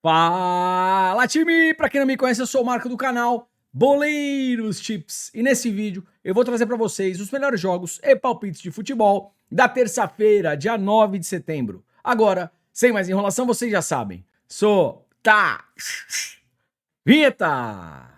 Fala, time! Pra quem não me conhece, eu sou o Marco do canal Boleiros Chips. E nesse vídeo eu vou trazer pra vocês os melhores jogos e palpites de futebol da terça-feira, dia 9 de setembro. Agora, sem mais enrolação, vocês já sabem. Vinheta!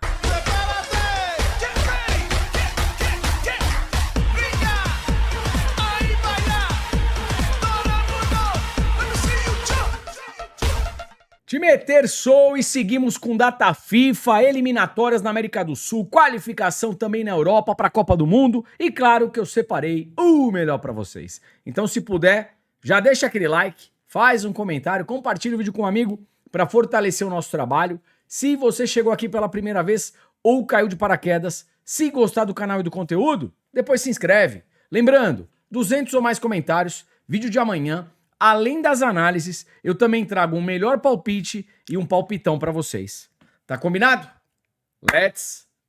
Time terçou e seguimos com data FIFA, eliminatórias na América do Sul, qualificação também na Europa para a Copa do Mundo e claro que eu separei o melhor para vocês. Então se puder, já deixa aquele like, faz um comentário, compartilha o vídeo com um amigo para fortalecer o nosso trabalho. Se você chegou aqui pela primeira vez ou caiu de paraquedas, se gostar do canal e do conteúdo, depois se inscreve. Lembrando, 200 ou mais comentários, vídeo de amanhã. Além das análises, eu também trago um melhor palpite e um palpitão pra vocês. Tá combinado?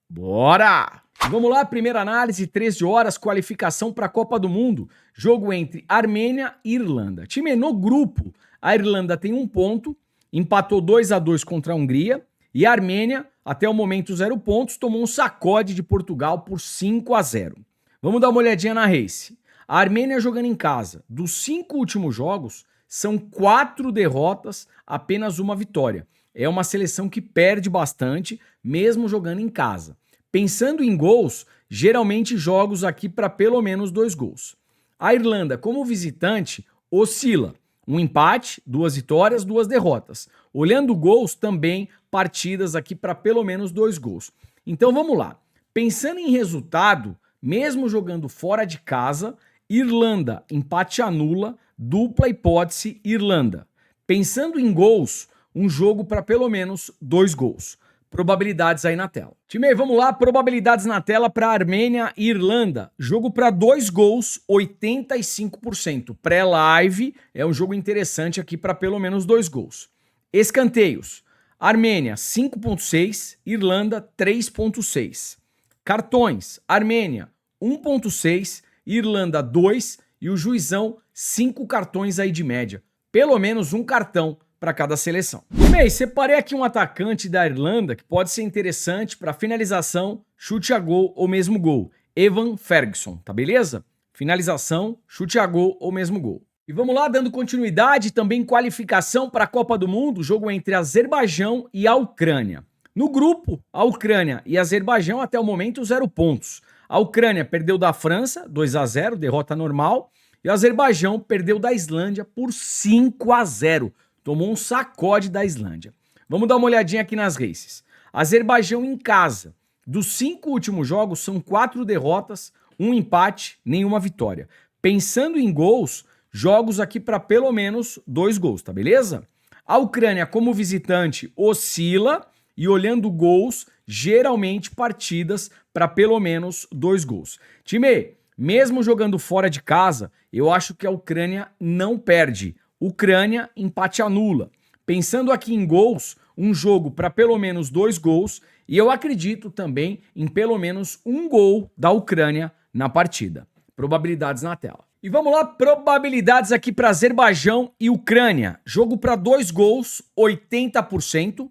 Bora! Vamos lá, primeira análise, 13 horas, qualificação para a Copa do Mundo. Jogo entre Armênia e Irlanda. Time no grupo, a Irlanda tem 1 ponto, empatou 2-2 contra a Hungria. E a Armênia, até o momento 0 pontos, tomou um sacode de Portugal por 5-0. Vamos dar uma olhadinha na race. A Armênia jogando em casa, dos 5 últimos jogos, são 4 derrotas, apenas 1 vitória. É uma seleção que perde bastante, mesmo jogando em casa. Pensando em gols, geralmente jogos aqui para pelo menos 2 gols. A Irlanda, como visitante, oscila. 1 empate, 2 vitórias, 2 derrotas. Olhando gols, também partidas aqui para pelo menos 2 gols. Então vamos lá. Pensando em resultado, mesmo jogando fora de casa, Irlanda, empate anula, dupla hipótese Irlanda. Pensando em gols, um jogo para pelo menos 2 gols. Probabilidades aí na tela. Time, vamos lá, probabilidades na tela para Armênia e Irlanda. Jogo para 2 gols, 85%. Pré-live é um jogo interessante aqui para pelo menos 2 gols. Escanteios. Armênia 5.6, Irlanda 3.6. Cartões. Armênia 1.6, Irlanda 2 e o juizão 5 cartões aí de média. Pelo menos 1 cartão para cada seleção. Bem, separei aqui um atacante da Irlanda que pode ser interessante para finalização, chute a gol ou mesmo gol. Evan Ferguson, tá beleza? Finalização, chute a gol ou mesmo gol. E vamos lá, dando continuidade, também qualificação para a Copa do Mundo, jogo entre Azerbaijão e a Ucrânia. No grupo, a Ucrânia e Azerbaijão até o momento 0 pontos. A Ucrânia perdeu da França, 2-0, derrota normal. E o Azerbaijão perdeu da Islândia por 5-0. Tomou um sacode da Islândia. Vamos dar uma olhadinha aqui nas races. Azerbaijão em casa. Dos 5 últimos jogos, são 4 derrotas, 1 empate, nenhuma vitória. Pensando em gols, jogos aqui para pelo menos 2 gols, tá beleza? A Ucrânia, como visitante, oscila. E olhando gols, geralmente partidas para pelo menos 2 gols. Time, mesmo jogando fora de casa, eu acho que a Ucrânia não perde. Ucrânia, empate anula. Pensando aqui em gols, um jogo para pelo menos 2 gols e eu acredito também em pelo menos 1 gol da Ucrânia na partida. Probabilidades na tela. E vamos lá, probabilidades aqui para Azerbaijão e Ucrânia. Jogo para 2 gols, 80%.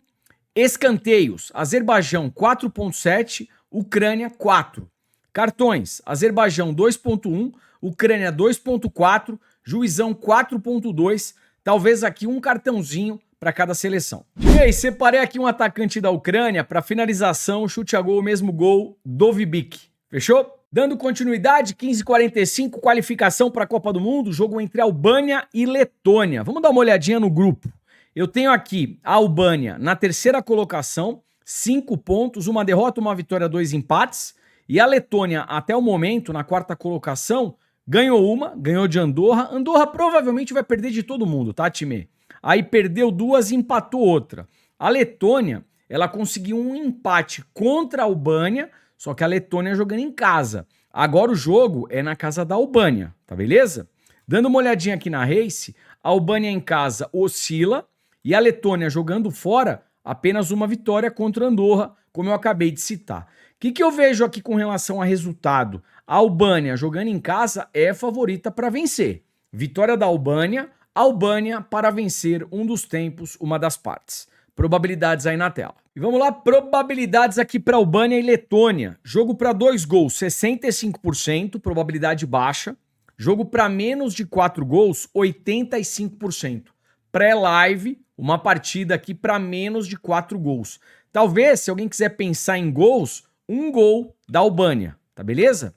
Escanteios, Azerbaijão 4.7, Ucrânia 4. Cartões, Azerbaijão 2.1, Ucrânia 2.4, juizão 4.2, talvez aqui 1 cartãozinho para cada seleção. E aí, separei aqui um atacante da Ucrânia para finalização, chute a gol, mesmo gol, Dovbyk. Fechou? Dando continuidade, 15h45, qualificação para a Copa do Mundo, jogo entre Albânia e Letônia. Vamos dar uma olhadinha no grupo. Eu tenho aqui a Albânia na 3ª colocação, 5 pontos, 1 derrota, 1 vitória, 2 empates. E a Letônia, até o momento, na 4ª colocação, ganhou de Andorra. Andorra provavelmente vai perder de todo mundo, tá, time? Aí perdeu 2 e empatou outra. A Letônia, ela conseguiu um empate contra a Albânia, só que a Letônia jogando em casa. Agora o jogo é na casa da Albânia, tá beleza? Dando uma olhadinha aqui na race, a Albânia em casa oscila, e a Letônia jogando fora, apenas 1 vitória contra Andorra, como eu acabei de citar. O que eu vejo aqui com relação a resultado? A Albânia jogando em casa é favorita para vencer. Vitória da Albânia, Albânia para vencer um dos tempos, uma das partes. Probabilidades aí na tela. E vamos lá, probabilidades aqui para Albânia e Letônia. Jogo para 2 gols, 65%, probabilidade baixa. Jogo para menos de 4 gols, 85%. Pré-live, uma partida aqui para menos de 4 gols. Talvez, se alguém quiser pensar em gols, um gol da Albânia, tá beleza?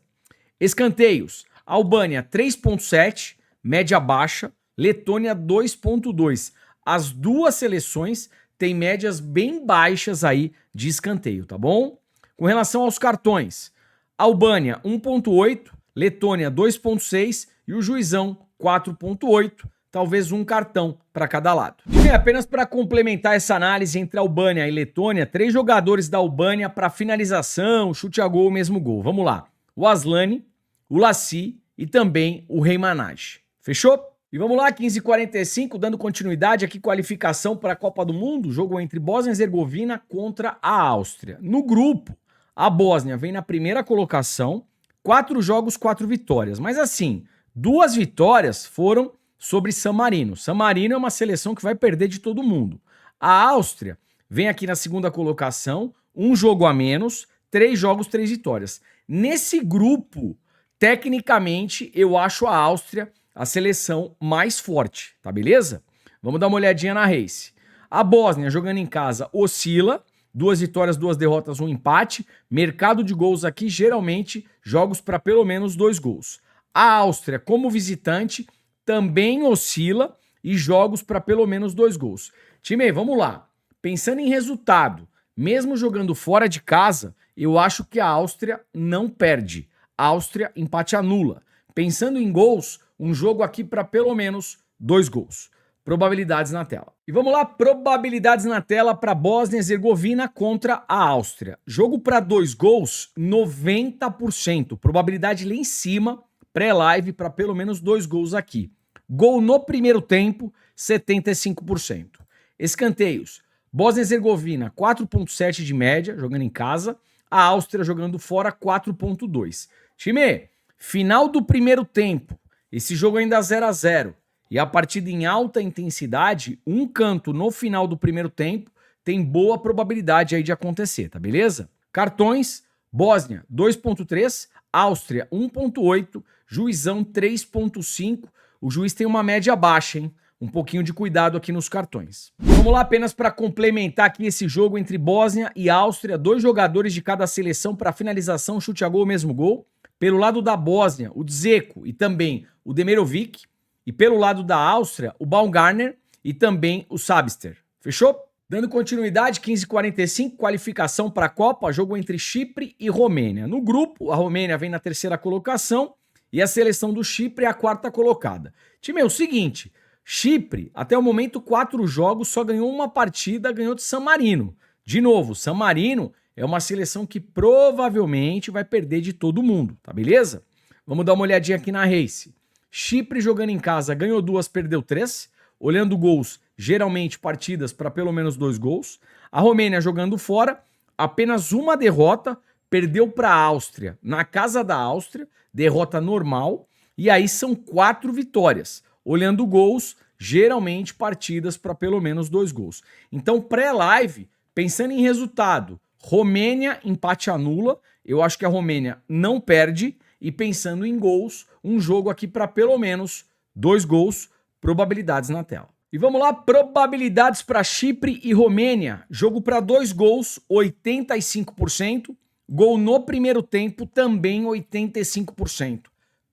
Escanteios, Albânia 3.7, média baixa, Letônia 2.2. As duas seleções têm médias bem baixas aí de escanteio, tá bom? Com relação aos cartões, Albânia 1.8, Letônia 2.6 e o Juizão 4.8. Talvez um cartão para cada lado. E apenas para complementar essa análise entre Albânia e Letônia, 3 jogadores da Albânia para finalização, chute a gol, mesmo gol. Vamos lá. O Aslani, o Lassi e também o Reimanaj. Fechou? E vamos lá, 15h45, dando continuidade aqui, qualificação para a Copa do Mundo, jogo entre Bósnia e Herzegovina contra a Áustria. No grupo, a Bósnia vem na primeira colocação, 4 jogos, 4 vitórias. Mas assim, 2 vitórias foram sobre San Marino. San Marino é uma seleção que vai perder de todo mundo. A Áustria vem aqui na segunda colocação, 1 jogo a menos, 3 jogos, 3 vitórias. Nesse grupo, tecnicamente, eu acho a Áustria a seleção mais forte, tá beleza? Vamos dar uma olhadinha na race. A Bósnia, jogando em casa, oscila, 2 vitórias, 2 derrotas, 1 empate. Mercado de gols aqui, geralmente, jogos para pelo menos 2 gols. A Áustria, como visitante, também oscila e jogos para pelo menos 2 gols. Time, vamos lá. Pensando em resultado, mesmo jogando fora de casa, eu acho que a Áustria não perde. A Áustria empate anula. Pensando em gols, um jogo aqui para pelo menos 2 gols. Probabilidades na tela. E vamos lá, probabilidades na tela para Bósnia e Herzegovina contra a Áustria. Jogo para 2 gols, 90%. Probabilidade lá em cima, pré-live para pelo menos 2 gols aqui. Gol no primeiro tempo, 75%. Escanteios. Bósnia e Herzegovina, 4.7 de média, jogando em casa. A Áustria jogando fora, 4.2. Time, final do primeiro tempo. Esse jogo ainda 0-0. E a partida em alta intensidade, um canto no final do primeiro tempo, tem boa probabilidade aí de acontecer, tá beleza? Cartões, Bósnia 2.3, Áustria 1.8, Juizão 3.5. O juiz tem uma média baixa, hein? Um pouquinho de cuidado aqui nos cartões. Vamos lá, apenas para complementar aqui esse jogo entre Bósnia e Áustria. 2 jogadores de cada seleção para finalização, chute a gol, mesmo gol. Pelo lado da Bósnia, o Dzeko e também o Demirovic. E pelo lado da Áustria, o Baumgartner e também o Sabitzer. Fechou? Dando continuidade, 15h45, qualificação para a Copa, jogo entre Chipre e Romênia. No grupo, a Romênia vem na 3ª colocação e a seleção do Chipre é a 4ª colocada. Time, é o seguinte, Chipre, até o momento, 4 jogos, só ganhou uma partida, ganhou de San Marino. De novo, San Marino é uma seleção que provavelmente vai perder de todo mundo, tá beleza? Vamos dar uma olhadinha aqui na race. Chipre jogando em casa, ganhou 2, perdeu 3. Olhando gols, geralmente partidas para pelo menos 2 gols. A Romênia jogando fora, apenas uma derrota, perdeu para a Áustria na casa da Áustria, derrota normal. E aí são 4 vitórias. Olhando gols, geralmente partidas para pelo menos 2 gols. Então, pré-live, pensando em resultado, Romênia empate anula. Eu acho que a Romênia não perde. E pensando em gols, um jogo aqui para pelo menos 2 gols, probabilidades na tela. E vamos lá, probabilidades para Chipre e Romênia. Jogo para 2 gols, 85%. Gol no primeiro tempo, também 85%.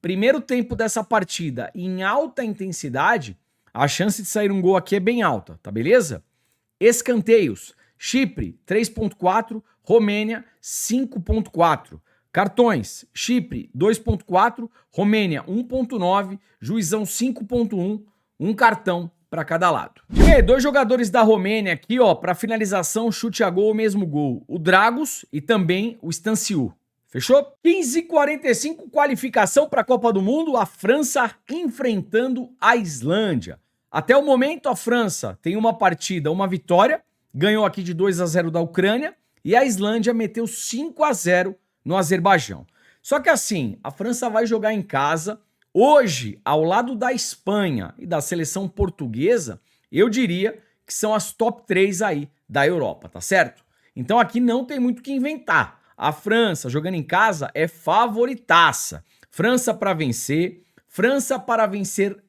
Primeiro tempo dessa partida em alta intensidade, a chance de sair um gol aqui é bem alta, tá beleza? Escanteios, Chipre 3.4, Romênia 5.4. Cartões, Chipre 2.4, Romênia 1.9, Juizão 5.1, um cartão para cada lado. E 2 jogadores da Romênia aqui, ó, para finalização, chute a gol, mesmo gol. O Dragos e também o Stanciu. Fechou? 15h45, qualificação para a Copa do Mundo, a França enfrentando a Islândia. Até o momento, a França tem uma partida, uma vitória, ganhou aqui de 2-0 da Ucrânia, e a Islândia meteu 5-0 no Azerbaijão. Só que assim, a França vai jogar em casa, hoje, ao lado da Espanha e da seleção portuguesa, eu diria que que são as top 3 aí da Europa, tá certo? Então aqui não tem muito o que inventar. A França, jogando em casa, é favoritaça. França para vencer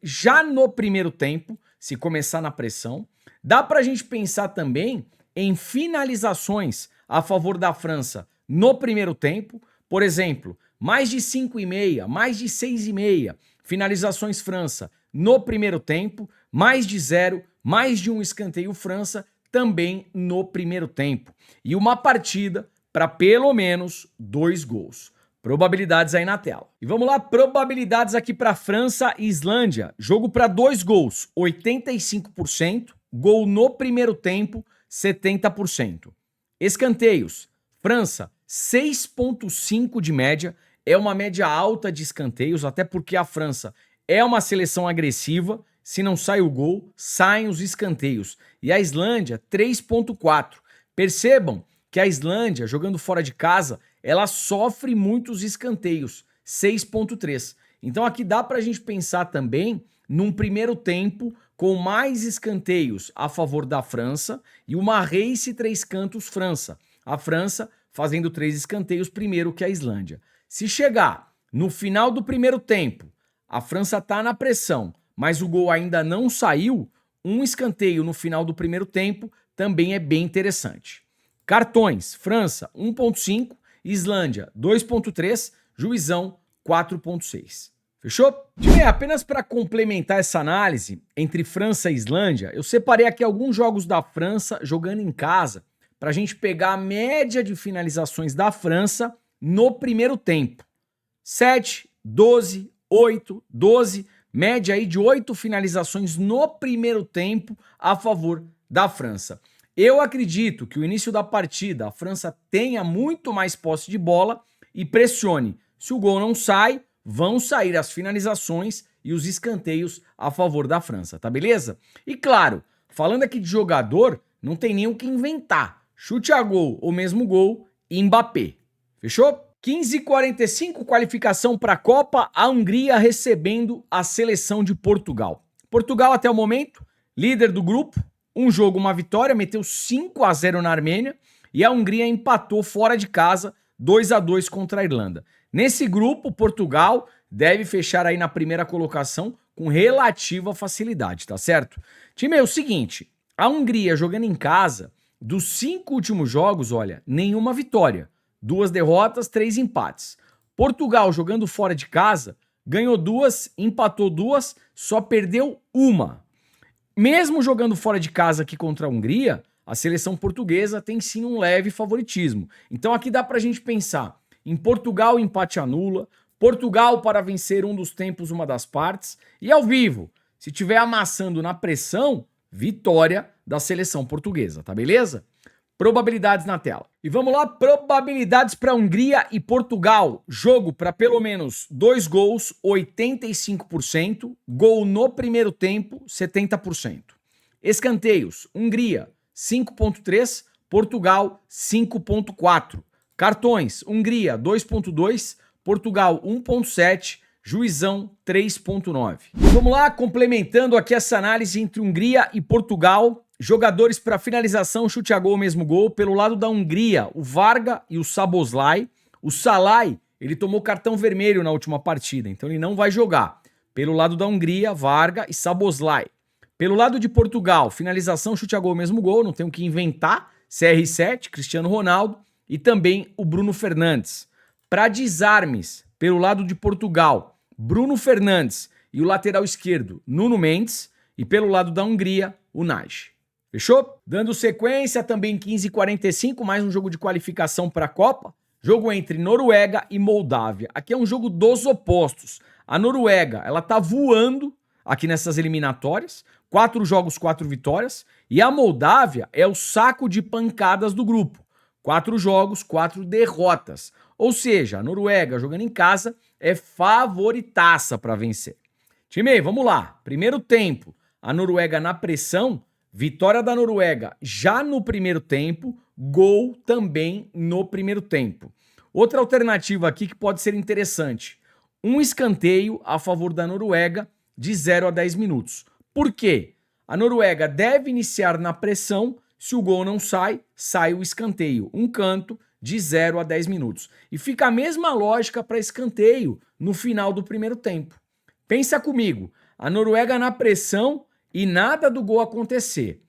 já no primeiro tempo, se começar na pressão. Dá pra gente pensar também em finalizações a favor da França no primeiro tempo. Por exemplo, mais de 5,5, mais de 6,5 finalizações França no primeiro tempo, mais de 0, mais de um escanteio França também no primeiro tempo. E uma partida para pelo menos 2 gols. Probabilidades aí na tela. E vamos lá, probabilidades aqui para França e Islândia. Jogo para 2 gols, 85%. Gol no primeiro tempo, 70%. Escanteios, França, 6,5 de média. É uma média alta de escanteios, até porque a França é uma seleção agressiva. Se não sai o gol, saem os escanteios. E a Islândia, 3,4. Percebam que a Islândia, jogando fora de casa, ela sofre muitos escanteios, 6,3. Então aqui dá para a gente pensar também num primeiro tempo com mais escanteios a favor da França e uma race 3 cantos França. A França fazendo 3 escanteios primeiro que a Islândia. Se chegar no final do primeiro tempo, a França está na pressão, mas o gol ainda não saiu, um escanteio no final do primeiro tempo também é bem interessante. Cartões, França 1,5, Islândia 2,3, juizão 4,6. Fechou? Time, apenas para complementar essa análise entre França e Islândia, eu separei aqui alguns jogos da França jogando em casa para a gente pegar a média de finalizações da França no primeiro tempo. 7, 12, 8, 12, média aí de 8 finalizações no primeiro tempo a favor da França. Eu acredito que o início da partida a França tenha muito mais posse de bola e pressione. Se o gol não sai, vão sair as finalizações e os escanteios a favor da França, tá beleza? E claro, falando aqui de jogador, não tem nem o que inventar. Chute a gol ou mesmo gol, Mbappé. Fechou? 15h45, qualificação para a Copa, a Hungria recebendo a seleção de Portugal. Portugal até o momento, líder do grupo, um jogo, uma vitória, meteu 5-0 na Armênia e a Hungria empatou fora de casa 2-2 contra a Irlanda. Nesse grupo, Portugal deve fechar aí na primeira colocação com relativa facilidade, tá certo? Time, é o seguinte, a Hungria jogando em casa, dos 5 últimos jogos, olha, nenhuma vitória. 2 derrotas, 3 empates. Portugal jogando fora de casa, ganhou 2, empatou 2, só perdeu 1. Mesmo jogando fora de casa aqui contra a Hungria, a seleção portuguesa tem sim um leve favoritismo. Então aqui dá pra gente pensar em Portugal empate anula, Portugal para vencer um dos tempos, uma das partes, e ao vivo, se tiver amassando na pressão, vitória da seleção portuguesa, tá beleza? Probabilidades na tela. E vamos lá, probabilidades para Hungria e Portugal. Jogo para pelo menos 2 gols, 85%. Gol no primeiro tempo, 70%. Escanteios, Hungria, 5,3. Portugal, 5,4. Cartões, Hungria, 2,2. Portugal, 1,7. Juizão, 3,9. Vamos lá, complementando aqui essa análise entre Hungria e Portugal. Jogadores para finalização, chute a gol, mesmo gol. Pelo lado da Hungria, o Varga e o Szoboszlai. O Szalai, ele tomou cartão vermelho na última partida, então ele não vai jogar. Pelo lado da Hungria, Varga e Szoboszlai. Pelo lado de Portugal, finalização, chute a gol, mesmo gol. Não tem o que inventar. CR7, Cristiano Ronaldo e também o Bruno Fernandes. Para desarmes, pelo lado de Portugal, Bruno Fernandes e o lateral esquerdo, Nuno Mendes. E pelo lado da Hungria, o Nagy. Fechou? Dando sequência, também 15h45, mais um jogo de qualificação para a Copa. Jogo entre Noruega e Moldávia. Aqui é um jogo dos opostos. A Noruega, ela tá voando aqui nessas eliminatórias. 4 jogos, 4 vitórias. E a Moldávia é o saco de pancadas do grupo. 4 jogos, 4 derrotas. Ou seja, a Noruega jogando em casa é favoritaça para vencer. Time, vamos lá. Primeiro tempo, a Noruega na pressão. Vitória da Noruega já no primeiro tempo, gol também no primeiro tempo. Outra alternativa aqui que pode ser interessante. Um escanteio a favor da Noruega de 0 a 10 minutos. Por quê? A Noruega deve iniciar na pressão. Se o gol não sai, sai o escanteio. Um canto de 0 a 10 minutos. E fica a mesma lógica para escanteio no final do primeiro tempo. Pensa comigo, a Noruega na pressão e nada do gol acontecer.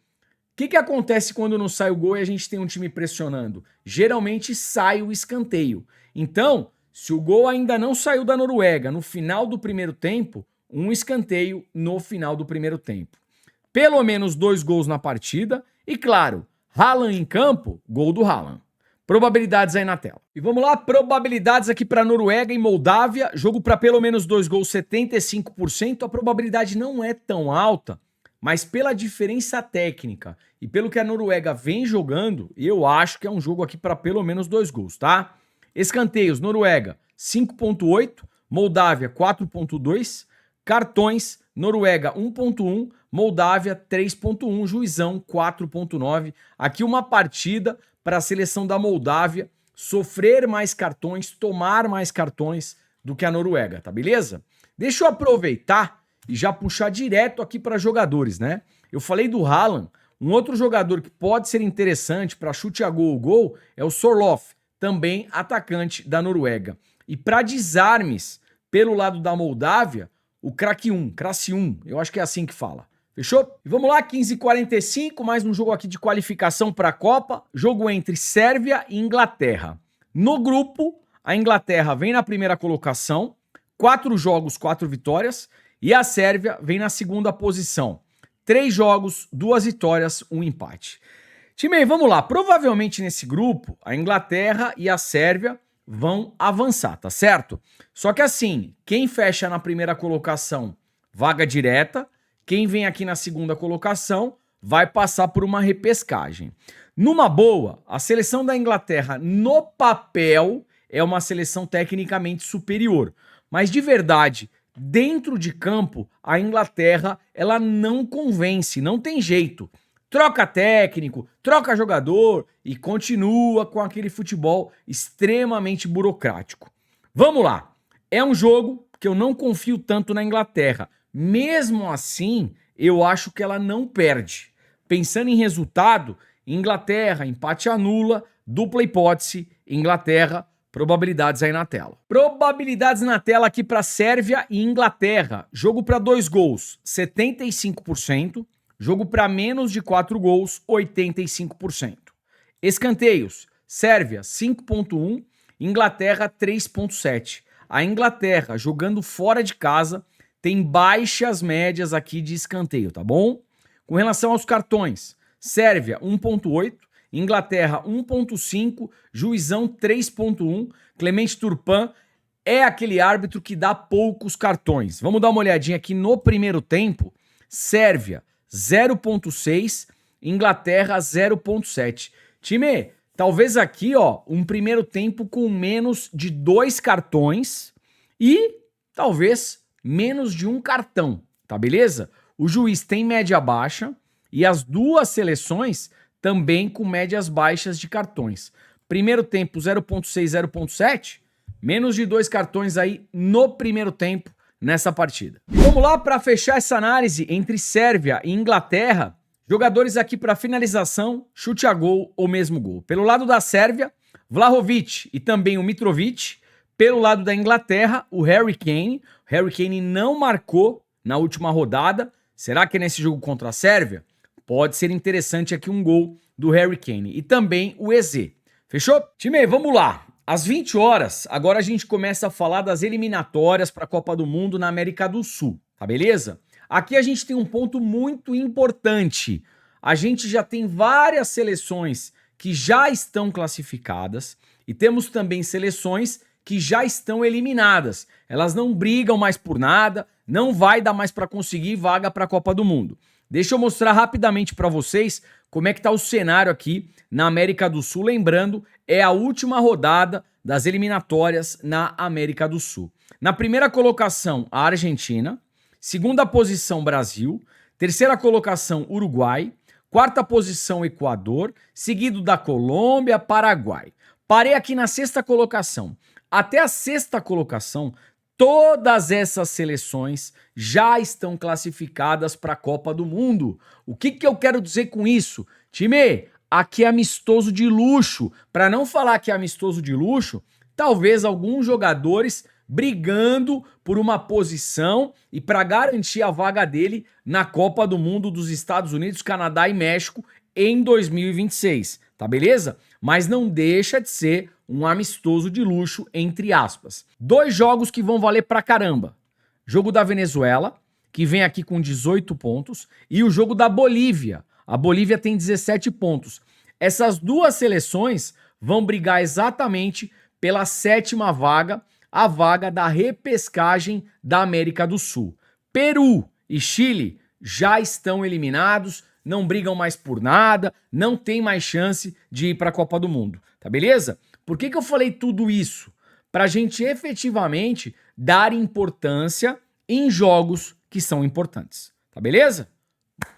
O que acontece quando não sai o gol e a gente tem um time pressionando? Geralmente sai o escanteio. Então, se o gol ainda não saiu da Noruega no final do primeiro tempo, um escanteio no final do primeiro tempo. Pelo menos 2 gols na partida e, claro, Haaland em campo, gol do Haaland. Probabilidades aí na tela. E vamos lá, probabilidades aqui para Noruega e Moldávia. Jogo para pelo menos 2 gols, 75%. A probabilidade não é tão alta, mas pela diferença técnica e pelo que a Noruega vem jogando, eu acho que é um jogo aqui para pelo menos 2 gols, tá? Escanteios, Noruega 5.8, Moldávia 4.2, cartões, Noruega 1.1, Moldávia 3.1, juizão 4.9. Aqui uma partida para a seleção da Moldávia sofrer mais cartões, tomar mais cartões do que a Noruega, tá beleza? Deixa eu aproveitar e já puxar direto aqui para jogadores, né? Eu falei do Haaland, um outro jogador que pode ser interessante para chute a gol ou gol é o Sorloth, também atacante da Noruega. E para desarmes, pelo lado da Moldávia, o Krasium, eu acho que é assim que fala. Fechou? E vamos lá, 15h45, mais um jogo aqui de qualificação para a Copa. Jogo entre Sérvia e Inglaterra. No grupo, a Inglaterra vem na primeira colocação, 4 jogos, 4 vitórias. E a Sérvia vem na segunda posição. 3 jogos, 2 vitórias, 1 empate. Time, vamos lá. Provavelmente nesse grupo, a Inglaterra e a Sérvia vão avançar, tá certo? Só que assim, quem fecha na primeira colocação, vaga direta. Quem vem aqui na segunda colocação vai passar por uma repescagem. Numa boa, a seleção da Inglaterra, no papel, é uma seleção tecnicamente superior. Mas de verdade, dentro de campo, a Inglaterra, ela não convence, não tem jeito. Troca técnico, troca jogador e continua com aquele futebol extremamente burocrático. Vamos lá. É um jogo que eu não confio tanto na Inglaterra. Mesmo assim, eu acho que ela não perde. Pensando em resultado, Inglaterra, empate anula, dupla hipótese, Inglaterra, probabilidades aí na tela. Probabilidades na tela aqui para Sérvia e Inglaterra. Jogo para 2 gols, 75%. Jogo para menos de 4 gols, 85%. Escanteios, Sérvia 5.1, Inglaterra 3.7. A Inglaterra, jogando fora de casa, tem baixas médias aqui de escanteio, tá bom? Com relação aos cartões, Sérvia 1.8, Inglaterra 1.5, juizão 3.1, Clemente Turpin é aquele árbitro que dá poucos cartões. Vamos dar uma olhadinha aqui no primeiro tempo. Sérvia 0.6, Inglaterra 0.7. Time, talvez aqui, ó, um primeiro tempo com menos de 2 cartões e talvez menos de 1 cartão, tá beleza? O juiz tem média baixa e as duas seleções também com médias baixas de cartões. Primeiro tempo 0.6, 0.7, menos de 2 cartões aí no primeiro tempo nessa partida. E vamos lá para fechar essa análise entre Sérvia e Inglaterra. Jogadores aqui para finalização, chute a gol ou mesmo gol. Pelo lado da Sérvia, Vlahovic e também o Mitrovic. Pelo lado da Inglaterra, o Harry Kane. O Harry Kane não marcou na última rodada. Será que é nesse jogo contra a Sérvia? Pode ser interessante aqui um gol do Harry Kane. E também o Eze. Fechou? Time, vamos lá. Às 20 horas, agora a gente começa a falar das eliminatórias para a Copa do Mundo na América do Sul. Tá beleza? Aqui a gente tem um ponto muito importante. A gente já tem várias seleções que já estão classificadas e temos também seleções que já estão eliminadas. Elas não brigam mais por nada, não vai dar mais para conseguir vaga para a Copa do Mundo. Deixa eu mostrar rapidamente para vocês como é que tá o cenário aqui na América do Sul. Lembrando, é a última rodada das eliminatórias na América do Sul. Na primeira colocação, a Argentina. Segunda posição, Brasil. Terceira colocação, Uruguai. Quarta posição, Equador. Seguido da Colômbia, Paraguai. Parei aqui na sexta colocação. Até a sexta colocação, todas essas seleções já estão classificadas para a Copa do Mundo. O que eu quero dizer com isso? Time, aqui é amistoso de luxo. Para não falar que é amistoso de luxo, talvez alguns jogadores brigando por uma posição e para garantir a vaga dele na Copa do Mundo dos Estados Unidos, Canadá e México em 2026, tá beleza? Mas não deixa de ser um amistoso de luxo, entre aspas. 2 jogos que vão valer pra caramba. Jogo da Venezuela, que vem aqui com 18 pontos, e o jogo da Bolívia. A Bolívia tem 17 pontos. Essas 2 seleções vão brigar exatamente pela 7ª vaga, a vaga da repescagem da América do Sul. Peru e Chile já estão eliminados, não brigam mais por nada, não tem mais chance de ir para a Copa do Mundo, tá beleza? Por que eu falei tudo isso? Para a gente efetivamente dar importância em jogos que são importantes, tá beleza?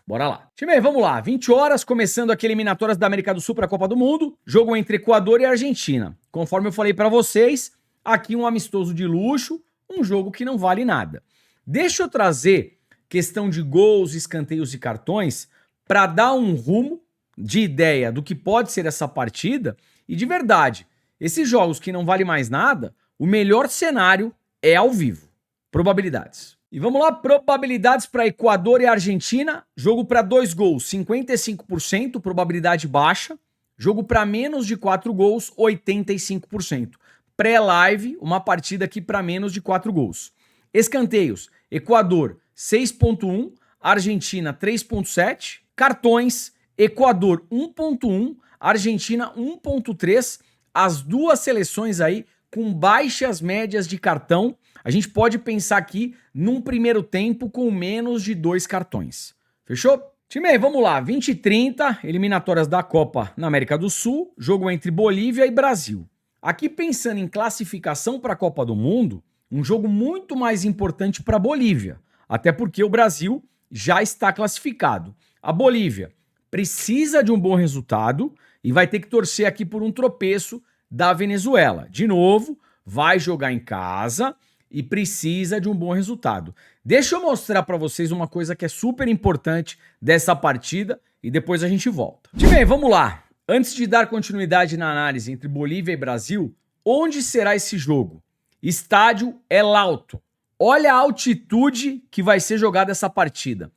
Bora lá. Time, vamos lá. 20 horas, começando aqui eliminatórias da América do Sul para a Copa do Mundo. Jogo entre Equador e Argentina. Conforme eu falei para vocês, aqui um amistoso de luxo, um jogo que não vale nada. Deixa eu trazer questão de gols, escanteios e cartões para dar um rumo de ideia do que pode ser essa partida. E de verdade, esses jogos que não valem mais nada, o melhor cenário é ao vivo. Probabilidades. E vamos lá, probabilidades para Equador e Argentina. Jogo para 2 gols, 55%, probabilidade baixa. Jogo para menos de 4 gols, 85%. Pré-live, uma partida aqui para menos de 4 gols. Escanteios, Equador 6.1, Argentina 3.7. Cartões, Equador 1.1, Argentina 1.3. As 2 seleções aí com baixas médias de cartão. A gente pode pensar aqui num primeiro tempo com menos de 2 cartões. Fechou? Time, vamos lá. 20 e 30, eliminatórias da Copa na América do Sul. Jogo entre Bolívia e Brasil. Aqui pensando em classificação para a Copa do Mundo, um jogo muito mais importante para a Bolívia. Até porque o Brasil já está classificado. A Bolívia precisa de um bom resultado e vai ter que torcer aqui por um tropeço da Venezuela. De novo, vai jogar em casa e precisa de um bom resultado. Deixa eu mostrar para vocês uma coisa que é super importante dessa partida e depois a gente volta. Time, vamos lá. Antes de dar continuidade na análise entre Bolívia e Brasil, onde será esse jogo? Estádio El Alto. Olha a altitude que vai ser jogada essa partida.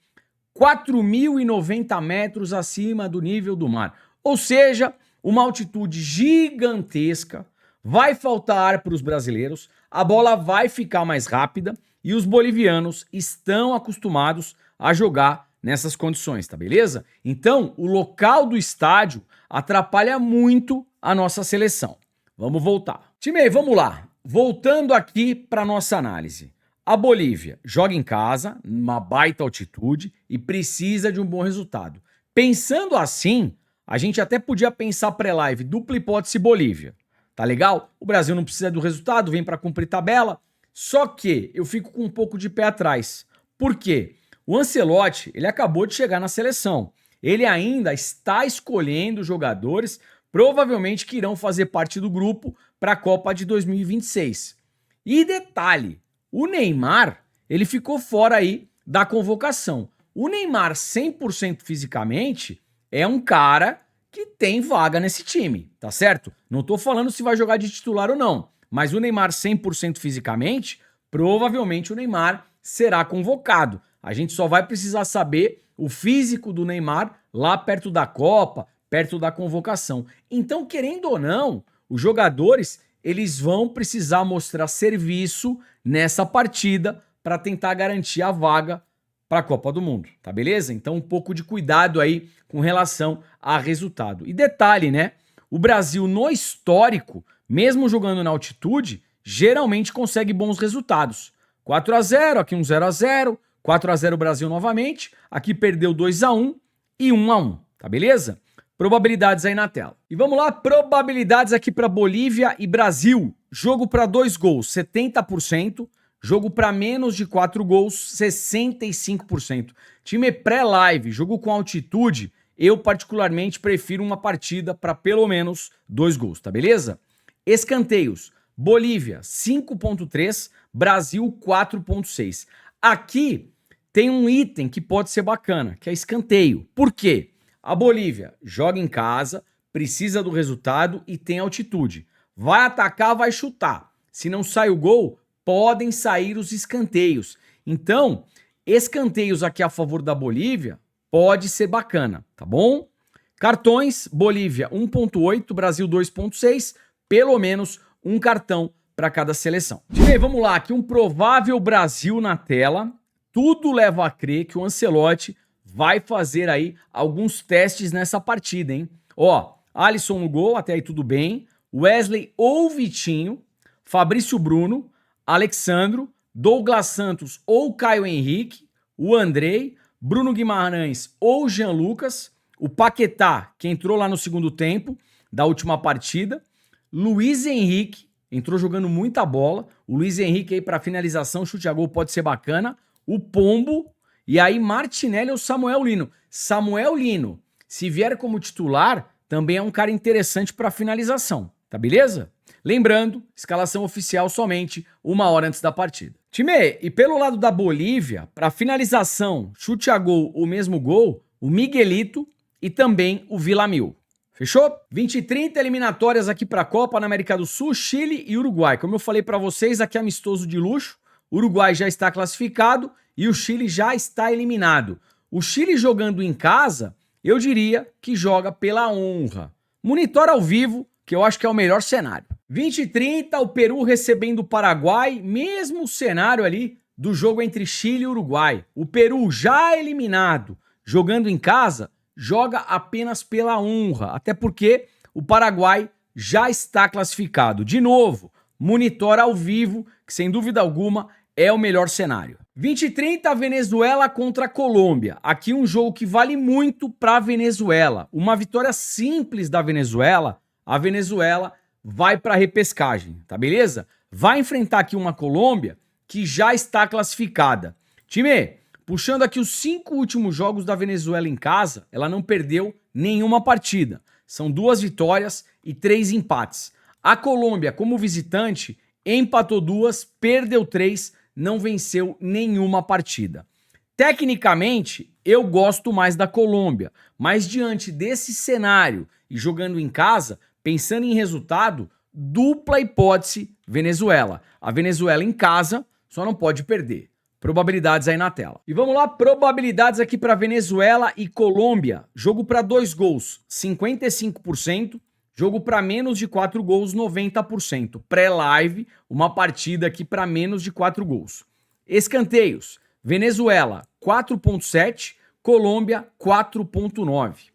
4.090 metros acima do nível do mar. Ou seja, uma altitude gigantesca. Vai faltar ar para os brasileiros, a bola vai ficar mais rápida e os bolivianos estão acostumados a jogar nessas condições, tá beleza? Então, o local do estádio atrapalha muito a nossa seleção. Vamos voltar. Time, vamos lá. Voltando aqui para nossa análise. A Bolívia joga em casa, numa baita altitude e precisa de um bom resultado. Pensando assim, a gente até podia pensar pré-live dupla hipótese Bolívia. Tá legal? O Brasil não precisa do resultado, vem para cumprir tabela. Só que eu fico com um pouco de pé atrás. Por quê? O Ancelotti, ele acabou de chegar na seleção. Ele ainda está escolhendo jogadores, provavelmente que irão fazer parte do grupo para a Copa de 2026. E detalhe, o Neymar, ele ficou fora aí da convocação. O Neymar 100% fisicamente é um cara que tem vaga nesse time, tá certo? Não tô falando se vai jogar de titular ou não, mas o Neymar 100% fisicamente, provavelmente o Neymar será convocado. A gente só vai precisar saber o físico do Neymar lá perto da Copa, perto da convocação. Então, querendo ou não, os jogadores, eles vão precisar mostrar serviço nessa partida para tentar garantir a vaga para a Copa do Mundo, tá beleza? Então um pouco de cuidado aí com relação a resultado. E detalhe, né? O Brasil no histórico, mesmo jogando na altitude, geralmente consegue bons resultados. 4-0, aqui um 0-0, 4-0 Brasil novamente, aqui perdeu 2-1 e 1-1, tá beleza? Probabilidades aí na tela. E vamos lá, probabilidades aqui para Bolívia e Brasil. Jogo para 2 gols, 70%. Jogo para menos de 4 gols, 65%. Time pré-live, jogo com altitude, eu particularmente prefiro uma partida para pelo menos 2 gols, tá beleza? Escanteios, Bolívia 5,3, Brasil 4,6. Aqui tem um item que pode ser bacana, que é escanteio. Por quê? A Bolívia joga em casa, precisa do resultado e tem altitude. Vai atacar, vai chutar. Se não sai o gol, podem sair os escanteios. Então, escanteios aqui a favor da Bolívia pode ser bacana, tá bom? Cartões, Bolívia 1,8, Brasil 2,6, pelo menos um cartão para cada seleção. E aí, vamos lá, aqui um provável Brasil na tela. Tudo leva a crer que o Ancelotti vai fazer aí alguns testes nessa partida, hein? Ó, Alisson no gol, até aí tudo bem. Wesley ou Vitinho, Fabrício Bruno, Alexandro, Douglas Santos ou Caio Henrique, o Andrei, Bruno Guimarães ou Jean Lucas, o Paquetá, que entrou lá no segundo tempo da última partida, Luiz Henrique, entrou jogando muita bola, o Luiz Henrique aí para finalização, chute a gol pode ser bacana, o Pombo, e aí Martinelli ou Samuel Lino. Samuel Lino, se vier como titular, também é um cara interessante para finalização, tá beleza? Lembrando, escalação oficial somente 1 hora antes da partida. Time, e pelo lado da Bolívia, para finalização, chute a gol ou mesmo gol, o Miguelito e também o Villamil. Fechou? 20 e 30 eliminatórias aqui para a Copa na América do Sul, Chile e Uruguai. Como eu falei para vocês, aqui é amistoso de luxo. O Uruguai já está classificado e o Chile já está eliminado. O Chile jogando em casa, eu diria que joga pela honra. Monitora ao vivo, que eu acho que é o melhor cenário. 20 e 30, o Peru recebendo o Paraguai, mesmo cenário ali do jogo entre Chile e Uruguai. O Peru já eliminado, jogando em casa, joga apenas pela honra, até porque o Paraguai já está classificado. De novo, monitora ao vivo, que sem dúvida alguma é o melhor cenário. 20 e 30, Venezuela contra a Colômbia. Aqui um jogo que vale muito para a Venezuela. Uma vitória simples da Venezuela, a Venezuela vai para a repescagem, tá beleza? Vai enfrentar aqui uma Colômbia que já está classificada. Time, puxando aqui os 5 últimos jogos da Venezuela em casa, ela não perdeu nenhuma partida. São 2 vitórias e 3 empates. A Colômbia, como visitante, empatou 2, perdeu 3, não venceu nenhuma partida. Tecnicamente, eu gosto mais da Colômbia, mas diante desse cenário e jogando em casa, pensando em resultado, dupla hipótese Venezuela. A Venezuela em casa só não pode perder. Probabilidades aí na tela. E vamos lá, probabilidades aqui para Venezuela e Colômbia. Jogo para 2 gols, 55%. Jogo para menos de 4 gols, 90%. Pré-live, uma partida aqui para menos de 4 gols. Escanteios, Venezuela 4,7, Colômbia 4,9.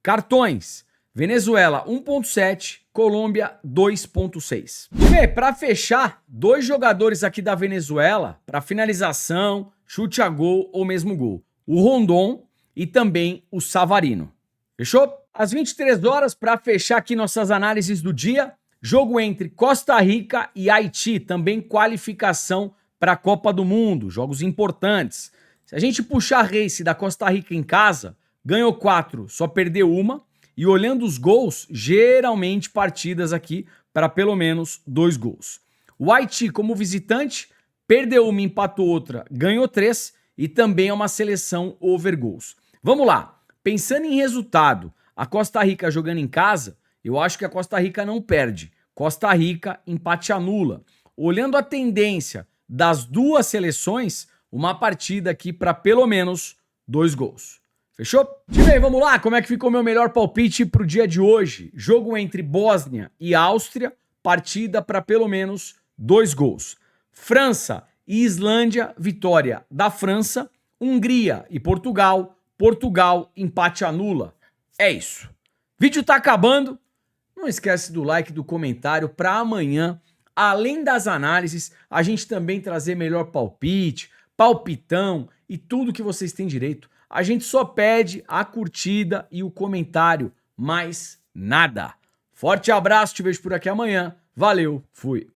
Cartões, Venezuela 1,7, Colômbia 2,6. E para fechar, 2 jogadores aqui da Venezuela para finalização, chute a gol ou mesmo gol. O Rondon e também o Savarino. Fechou? Às 23 horas, para fechar aqui nossas análises do dia, jogo entre Costa Rica e Haiti, também qualificação para a Copa do Mundo, jogos importantes. Se a gente puxar a race da Costa Rica em casa, ganhou 4, só perdeu 1, e olhando os gols, geralmente partidas aqui para pelo menos 2 gols. O Haiti, como visitante, perdeu 1, empatou outra, ganhou 3, e também é uma seleção over gols. Vamos lá, pensando em resultado, a Costa Rica jogando em casa, eu acho que a Costa Rica não perde. Costa Rica, empate anula. Olhando a tendência das 2 seleções, uma partida aqui para pelo menos 2 gols. Fechou? E bem, vamos lá, como é que ficou meu melhor palpite para o dia de hoje? Jogo entre Bósnia e Áustria, partida para pelo menos 2 gols. França e Islândia, vitória da França. Hungria e Portugal, Portugal, empate anula. É isso. Vídeo tá acabando. Não esquece do like, do comentário para amanhã, além das análises, a gente também trazer melhor palpite, palpitão e tudo que vocês têm direito. A gente só pede a curtida e o comentário, mais nada. Forte abraço, te vejo por aqui amanhã. Valeu, fui.